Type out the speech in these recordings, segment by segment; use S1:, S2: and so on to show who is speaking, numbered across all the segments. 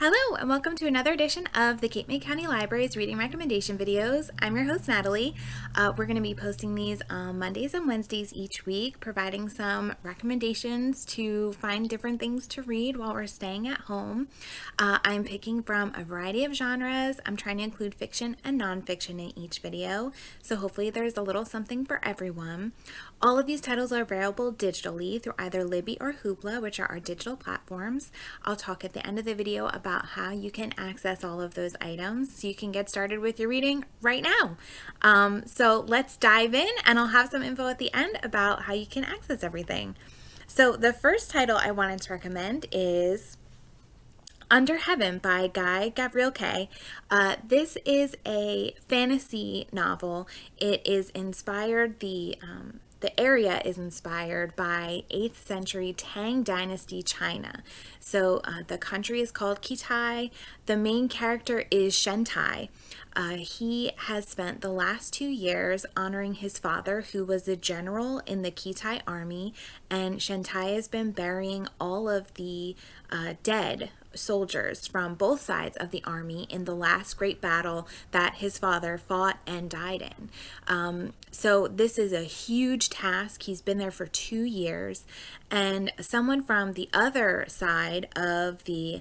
S1: Hello, and welcome to another edition of the Cape May County Library's Reading Recommendation Videos. I'm your host, Natalie. We're going to be posting these on Mondays and Wednesdays each week, providing some recommendations to find different things to read while we're staying at home. I'm picking from a variety of genres. I'm trying to include fiction and nonfiction in each video, so hopefully there's a little something for everyone. All of these titles are available digitally through either Libby or Hoopla, which are our digital platforms. I'll talk at the end of the video about how you can access all of those items so you can get started with your reading right now. So let's dive in, and I'll have some info at the end about how you can access everything. So the first title I wanted to recommend is Under Heaven by Guy Gavriel Kay. This is a fantasy novel. It is inspired, the area is inspired by 8th century Tang Dynasty China. So the country is called Kitai. The main character is Shentai. He has spent the last 2 years honoring his father, who was a general in the Kitai army, and Shentai has been burying all of the dead soldiers from both sides of the army in the last great battle that his father fought and died in. So this is a huge task. He's been there for 2 years, and someone from the other side of the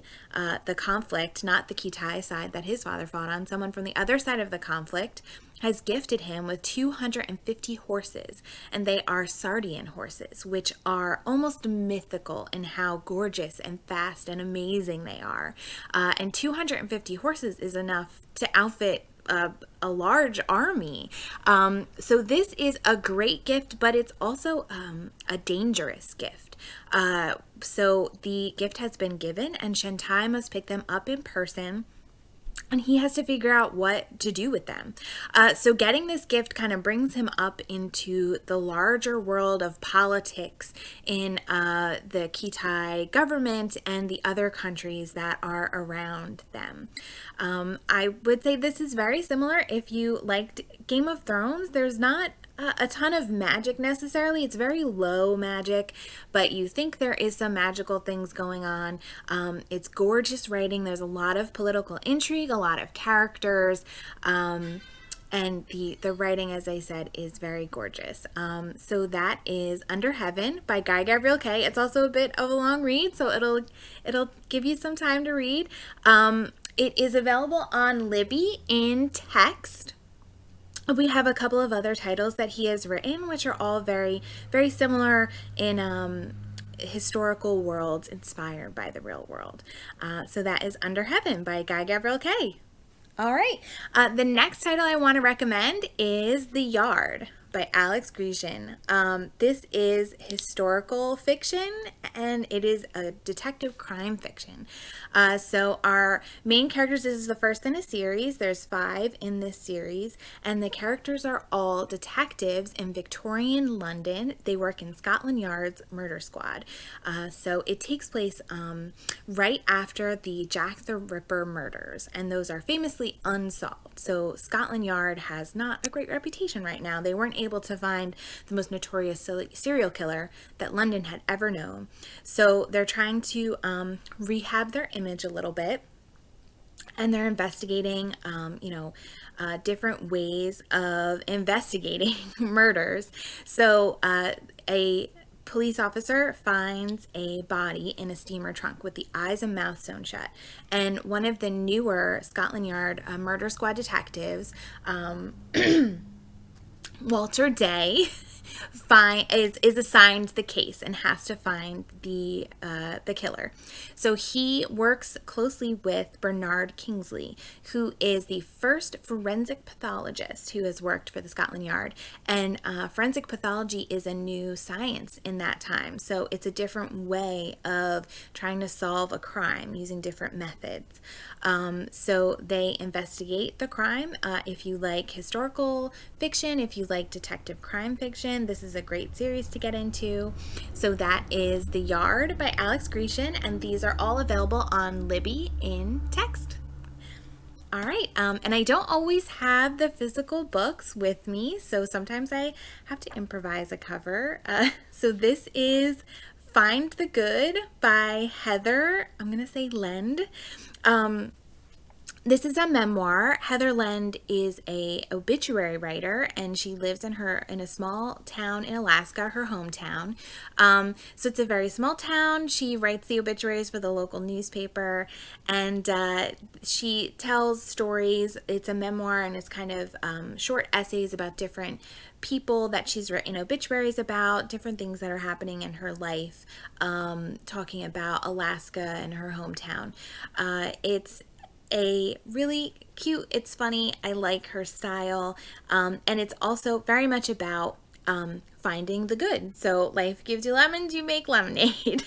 S1: conflict, not the Kitai side that his father fought on, someone from the other side of the conflict has gifted him with 250 horses, and they are Sardian horses, which are almost mythical in how gorgeous and fast and amazing they are. And 250 horses is enough to outfit a large army. So this is a great gift, but it's also a dangerous gift. So the gift has been given, and Shentai must pick them up in person, and he has to figure out what to do with them. So getting this gift kind of brings him up into the larger world of politics in the Kitai government and the other countries that are around them. I would say this is very similar. If you liked Game of Thrones, there's not a ton of magic necessarily. It's very low magic, but you think there is some magical things going on. It's gorgeous writing. There's a lot of political intrigue, a lot of characters, and the writing, as I said, is very gorgeous. So that is Under Heaven by Guy Gavriel Kay. It's also a bit of a long read, so it'll give you some time to read. It is available on Libby in text. We have a couple of other titles that he has written, which are all very, very similar in historical worlds inspired by the real world. So that is Under Heaven by Guy Gavriel Kay. All right. The next title I want to recommend is The Yard by Alex Grecian. This is historical fiction, and it is a detective crime fiction. So our main characters, this is the first in a series. There's 5 in this series, and the characters are all detectives in Victorian London. They work in Scotland Yard's murder squad. So it takes place right after the Jack the Ripper murders, and those are famously unsolved. So Scotland Yard has not a great reputation right now. They weren't able to find the most notorious serial killer that London had ever known. So they're trying to rehab their image a little bit, and they're investigating, different ways of investigating murders. So a police officer finds a body in a steamer trunk with the eyes and mouth sewn shut. And one of the newer Scotland Yard murder squad detectives, Walter Day, is assigned the case and has to find the killer. So he works closely with Bernard Kingsley, who is the first forensic pathologist who has worked for the Scotland Yard. And forensic pathology is a new science in that time. So it's a different way of trying to solve a crime using different methods. So they investigate the crime. If you like historical fiction, if you like detective crime fiction, this is a great series to get into. So that is The Yard by Alex Grecian, and these are all available on Libby in text. All right, and I don't always have the physical books with me, so sometimes I have to improvise a cover. So this is Find the Good by Heather, I'm going to say Lende. This is a memoir. Heather Lende is a obituary writer, and she lives in a small town in Alaska, her hometown. So it's a very small town. She writes the obituaries for the local newspaper, and she tells stories. It's a memoir, and it's kind of short essays about different people that she's written obituaries about, different things that are happening in her life, talking about Alaska and her hometown. It's a really cute, it's funny, I like her style, and it's also very much about finding the good. So life gives you lemons, you make lemonade.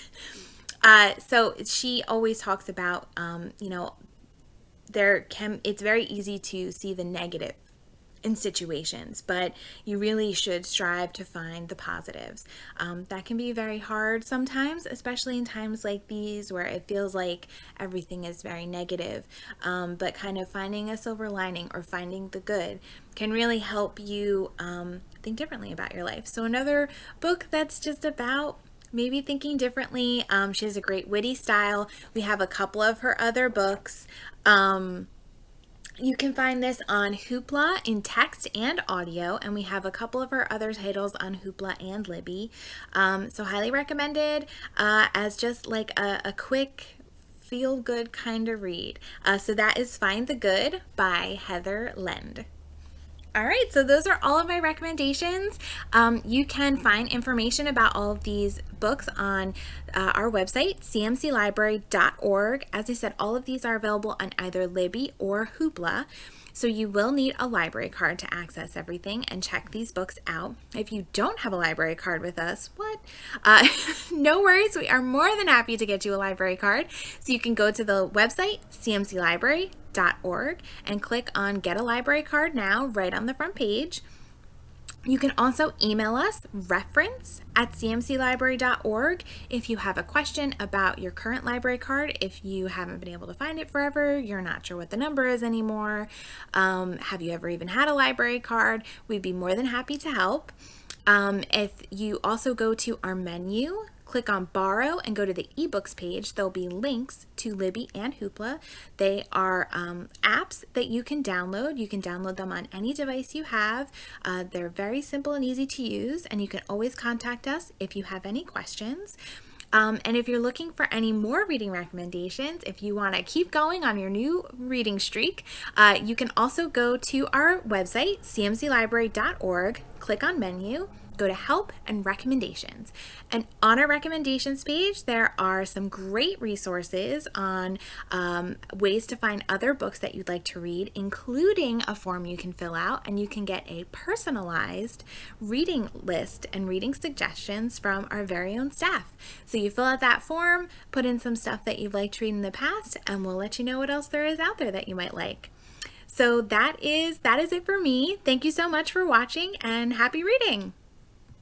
S1: So she always talks about, it's very easy to see the negative in situations, but you really should strive to find the positives. That can be very hard sometimes, especially in times like these where it feels like everything is very negative. But kind of finding a silver lining or finding the good can really help you think differently about your life. So another book that's just about maybe thinking differently. She has a great witty style. We have a couple of her other books. You can find this on Hoopla in text and audio, and we have a couple of our other titles on Hoopla and Libby. So highly recommended as just like a quick feel-good kind of read. So that is Find the Good by Heather Lende. All right, so those are all of my recommendations. You can find information about all of these books on our website, cmclibrary.org. As I said, all of these are available on either Libby or Hoopla. So you will need a library card to access everything and check these books out. If you don't have a library card with us, no worries. We are more than happy to get you a library card. So you can go to the website, cmclibrary.org, and click on Get a Library Card Now right on the front page. You can also email us, reference@cmclibrary.org, if you have a question about your current library card, if you haven't been able to find it forever, you're not sure what the number is anymore, have you ever even had a library card, we'd be more than happy to help. If you also go to our menu, click on Borrow and go to the ebooks page, there'll be links to Libby and Hoopla. They are apps that you can download. You can download them on any device you have. They're very simple and easy to use, and you can always contact us if you have any questions. And if you're looking for any more reading recommendations, if you want to keep going on your new reading streak, you can also go to our website, cmclibrary.org, click on Menu, go to Help and Recommendations. And on our recommendations page, there are some great resources on ways to find other books that you'd like to read, including a form you can fill out, and you can get a personalized reading list and reading suggestions from our very own staff. So you fill out that form, put in some stuff that you've liked to read in the past, and we'll let you know what else there is out there that you might like. So that is it for me. Thank you so much for watching, and happy reading!